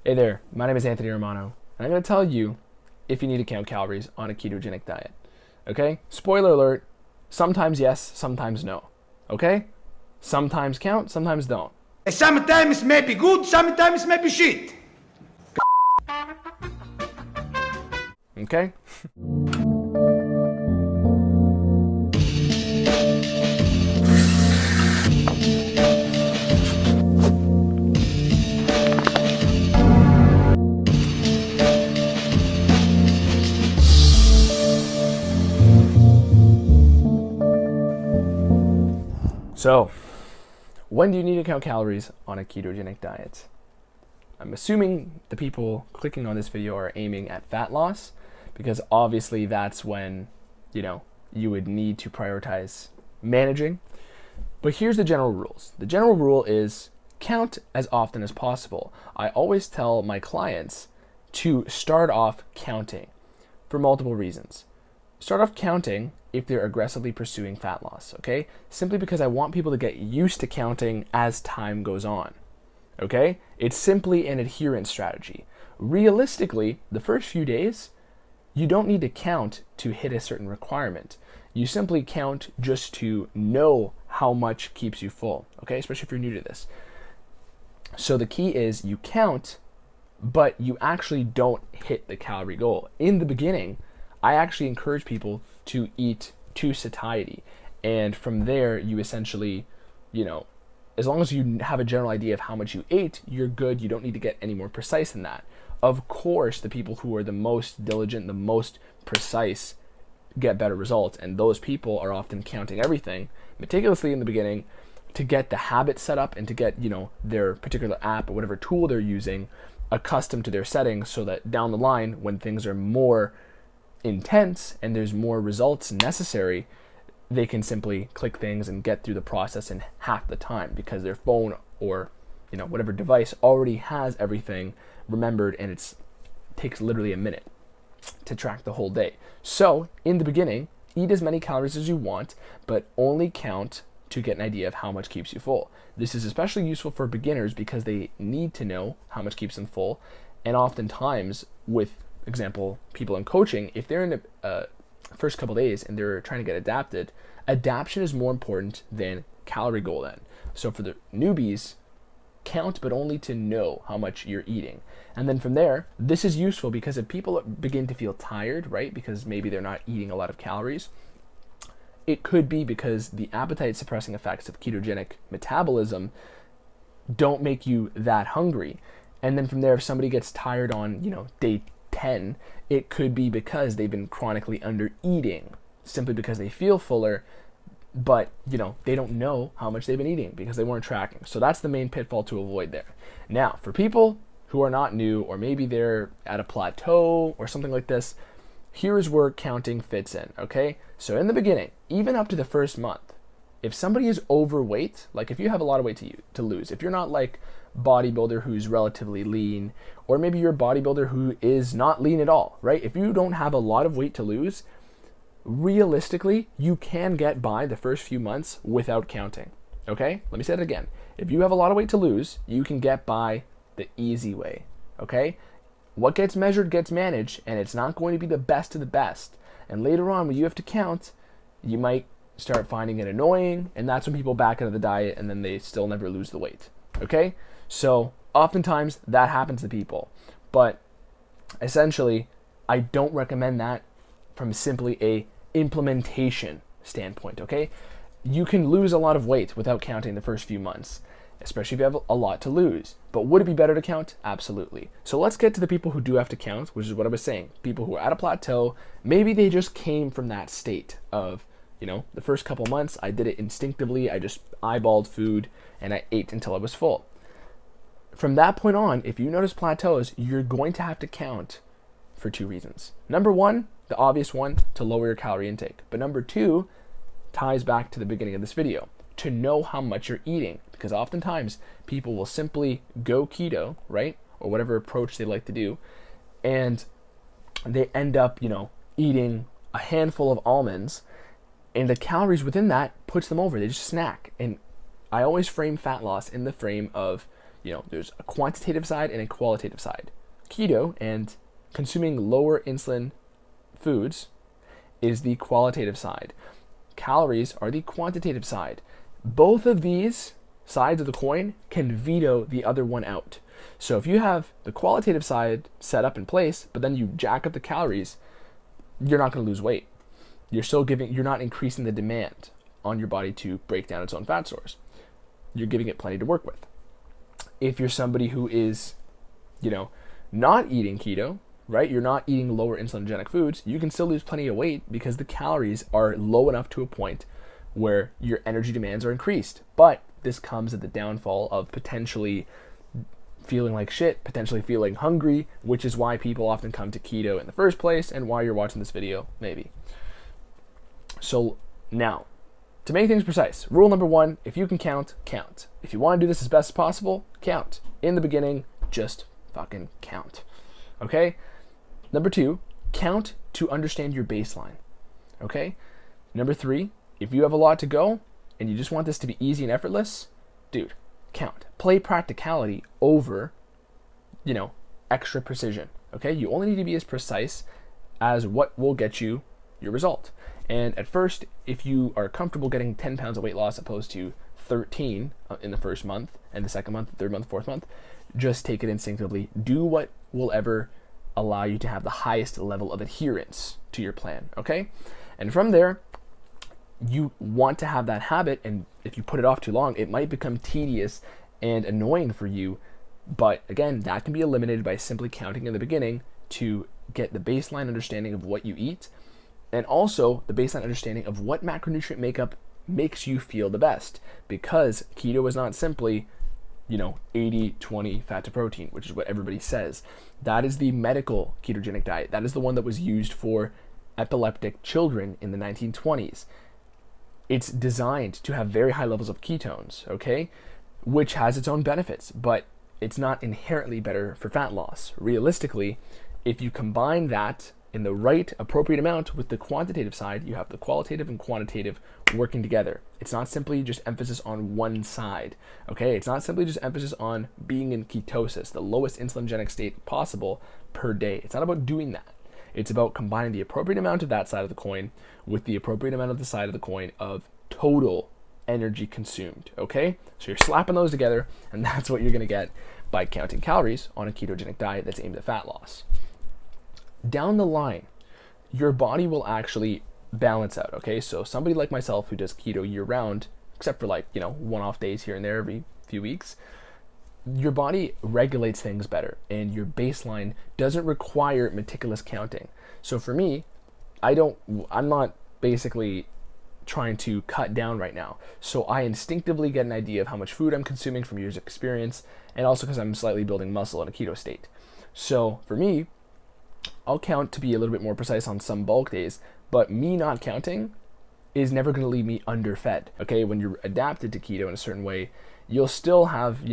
Hey there, my name is Anthony Romano, and I'm going to tell you if you need to count calories on a ketogenic diet. Okay? Spoiler alert, sometimes yes, sometimes no. Okay? Sometimes count, sometimes don't. Sometimes may be good, sometimes may be shit. Okay? So, when do you need to count calories on a ketogenic diet? I'm assuming the people clicking on this video are aiming at fat loss, because obviously that's when, you would need to prioritize managing. But here's the general rules. The general rule is count as often as possible. I always tell my clients to start off counting for multiple reasons. Start off counting if they're aggressively pursuing fat loss, okay? Simply because I want people to get used to counting as time goes on, okay? It's simply an adherence strategy. Realistically, the first few days, you don't need to count to hit a certain requirement. You simply count just to know how much keeps you full, okay? Especially if you're new to this. So the key is you count, but you actually don't hit the calorie goal. In the beginning, I actually encourage people to eat to satiety. And from there, you essentially, as long as you have a general idea of how much you ate, you're good. You don't need to get any more precise than that. Of course, the people who are the most diligent, the most precise, get better results. And those people are often counting everything meticulously in the beginning to get the habit set up and to get, their particular app or whatever tool they're using accustomed to their settings, so that down the line, when things are more intense and there's more results necessary, they can simply click things and get through the process in half the time, because their phone or whatever device already has everything remembered, and it takes literally a minute to track the whole day. So in the beginning, eat as many calories as you want, but only count to get an idea of how much keeps you full. This is especially useful for beginners because they need to know how much keeps them full. And oftentimes, with example, people in coaching, if they're in the first couple days and they're trying to get adapted, adaptation is more important than calorie goal then. So for the newbies, count, but only to know how much you're eating. And then from there, this is useful because if people begin to feel tired, right, because maybe they're not eating a lot of calories, it could be because the appetite suppressing effects of ketogenic metabolism don't make you that hungry. And then from there, if somebody gets tired on, day 10, it could be because they've been chronically under eating, simply because they feel fuller, but they don't know how much they've been eating because they weren't tracking. So that's the main pitfall to avoid there. Now, for people who are not new, or maybe they're at a plateau or something like this, here's where counting fits in, okay? So in the beginning, even up to the first month, if somebody is overweight, like if you have a lot of weight to lose, if you're not like bodybuilder who's relatively lean, or maybe you're a bodybuilder who is not lean at all, right? If you don't have a lot of weight to lose, realistically, you can get by the first few months without counting, okay? Let me say it again. If you have a lot of weight to lose, you can get by the easy way, okay? What gets measured gets managed, and it's not going to be the best of the best. And later on, when you have to count, you might start finding it annoying, and that's when people back out of the diet and then they still never lose the weight, okay? So oftentimes that happens to people, but essentially I don't recommend that from simply a implementation standpoint, okay? You can lose a lot of weight without counting the first few months, especially if you have a lot to lose. But would it be better to count? Absolutely. So let's get to the people who do have to count, which is what I was saying. People who are at a plateau, maybe they just came from that state of, the first couple months I did it instinctively, I just eyeballed food and I ate until I was full. From that point on, if you notice plateaus, you're going to have to count for two reasons. Number one, the obvious one, to lower your calorie intake. But number two ties back to the beginning of this video, to know how much you're eating. Because oftentimes people will simply go keto, right? Or whatever approach they like to do. And they end up, eating a handful of almonds, and the calories within that puts them over. They just snack. And I always frame fat loss in the frame of, there's a quantitative side and a qualitative side. Keto and consuming lower insulin foods is the qualitative side. Calories are the quantitative side. Both of these sides of the coin can veto the other one out. So if you have the qualitative side set up in place, but then you jack up the calories, you're not going to lose weight. You're not increasing the demand on your body to break down its own fat stores. You're giving it plenty to work with. If you're somebody who is, not eating keto, right? You're not eating lower insulinogenic foods, you can still lose plenty of weight because the calories are low enough to a point where your energy demands are increased. But this comes at the downfall of potentially feeling like shit, potentially feeling hungry, which is why people often come to keto in the first place and why you're watching this video, maybe. So now, to make things precise, rule number 1, if you can count, count. If you want to do this as best as possible, count. In the beginning, just fucking count. Okay? Number 2, count to understand your baseline. Okay? Number 3, if you have a lot to go and you just want this to be easy and effortless, dude, count. Play practicality over, extra precision. Okay? You only need to be as precise as what will get you your result. And at first, if you are comfortable getting 10 pounds of weight loss opposed to 13 in the first month and the second month, third month, fourth month, just take it instinctively. Do what will ever allow you to have the highest level of adherence to your plan, okay? And from there, you want to have that habit, and if you put it off too long, it might become tedious and annoying for you. But again, that can be eliminated by simply counting in the beginning to get the baseline understanding of what you eat, and also the baseline understanding of what macronutrient makeup makes you feel the best. Because keto is not simply, 80-20 fat to protein, which is what everybody says. That is the medical ketogenic diet. That is the one that was used for epileptic children in the 1920s. It's designed to have very high levels of ketones, okay? Which has its own benefits, but it's not inherently better for fat loss. Realistically, if you combine that in the right appropriate amount with the quantitative side, you have the qualitative and quantitative working together. It's not simply just emphasis on one side, okay? It's not simply just emphasis on being in ketosis, the lowest insulinogenic state possible per day. It's not about doing that. It's about combining the appropriate amount of that side of the coin with the appropriate amount of the side of the coin of total energy consumed, okay? So you're slapping those together, and that's what you're gonna get by counting calories on a ketogenic diet that's aimed at fat loss. Down the line, your body will actually balance out, okay? So somebody like myself who does keto year round, except for one-off days here and there every few weeks, your body regulates things better and your baseline doesn't require meticulous counting. So for me, I'm not basically trying to cut down right now. So I instinctively get an idea of how much food I'm consuming from years of experience, and also because I'm slightly building muscle in a keto state. So for me, I'll count to be a little bit more precise on some bulk days, but me not counting is never going to leave me underfed, okay? When you're adapted to keto in a certain way, you'll still have,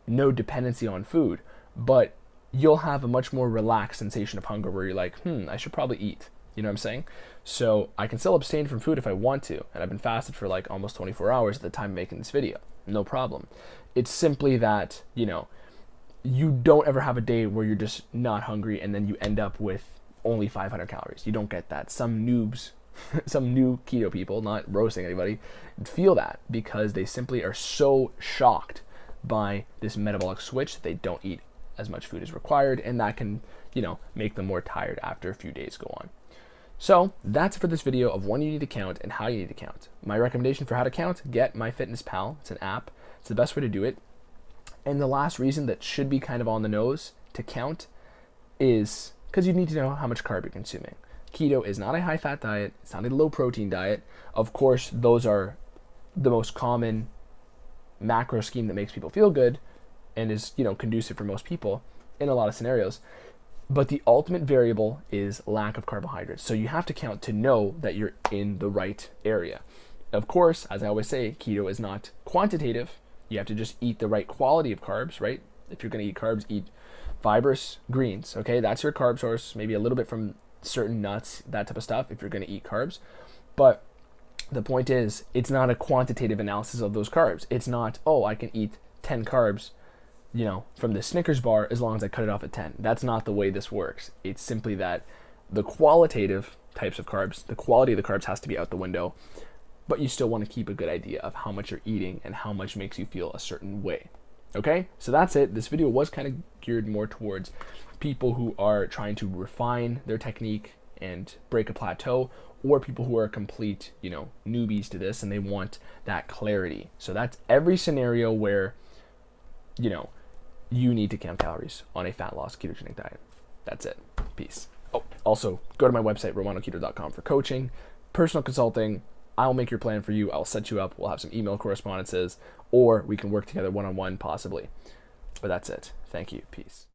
no dependency on food, but you'll have a much more relaxed sensation of hunger where you're like, I should probably eat. You know what I'm saying? So I can still abstain from food if I want to, and I've been fasted for almost 24 hours at the time of making this video. No problem. It's simply that, you don't ever have a day where you're just not hungry and then you end up with only 500 calories. You don't get that. Some noobs, some new keto people, not roasting anybody, feel that because they simply are so shocked by this metabolic switch that they don't eat as much food as required, and that can, make them more tired after a few days go on. So that's it for this video of when you need to count and how you need to count. My recommendation for how to count, get MyFitnessPal. It's an app. It's the best way to do it. And the last reason that should be kind of on the nose to count is because you need to know how much carb you're consuming. Keto is not a high-fat diet. It's not a low-protein diet. Of course, those are the most common macro scheme that makes people feel good and is, conducive for most people in a lot of scenarios. But the ultimate variable is lack of carbohydrates. So you have to count to know that you're in the right area. Of course, as I always say, keto is not quantitative. You have to just eat the right quality of carbs, right? If you're going to eat carbs, eat fibrous greens, okay? That's your carb source, maybe a little bit from certain nuts, that type of stuff, if you're going to eat carbs. But the point is, it's not a quantitative analysis of those carbs. It's not, I can eat 10 carbs from the Snickers bar as long as I cut it off at 10. That's not the way this works. It's simply that the qualitative types of carbs, the quality of the carbs has to be out the window, but you still want to keep a good idea of how much you're eating and how much makes you feel a certain way. Okay, so that's it. This video was kind of geared more towards people who are trying to refine their technique and break a plateau, or people who are complete, newbies to this and they want that clarity. So that's every scenario where, you need to count calories on a fat loss ketogenic diet. That's it. Peace. Oh, also go to my website, romanoketo.com, for coaching, personal consulting. I'll make your plan for you. I'll set you up. We'll have some email correspondences, or we can work together one-on-one possibly. But that's it. Thank you. Peace.